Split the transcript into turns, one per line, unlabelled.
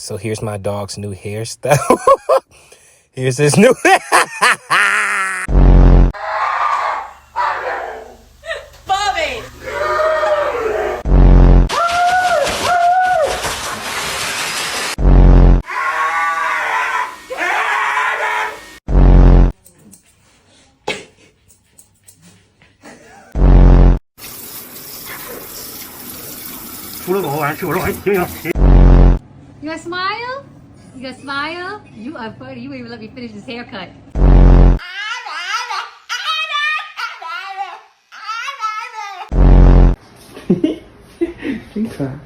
So here's my dog's new hairstyle. Here's his new
Bobby!
You gonna smile? You gonna smile? You are funny. You even let me finish this haircut.
Think so.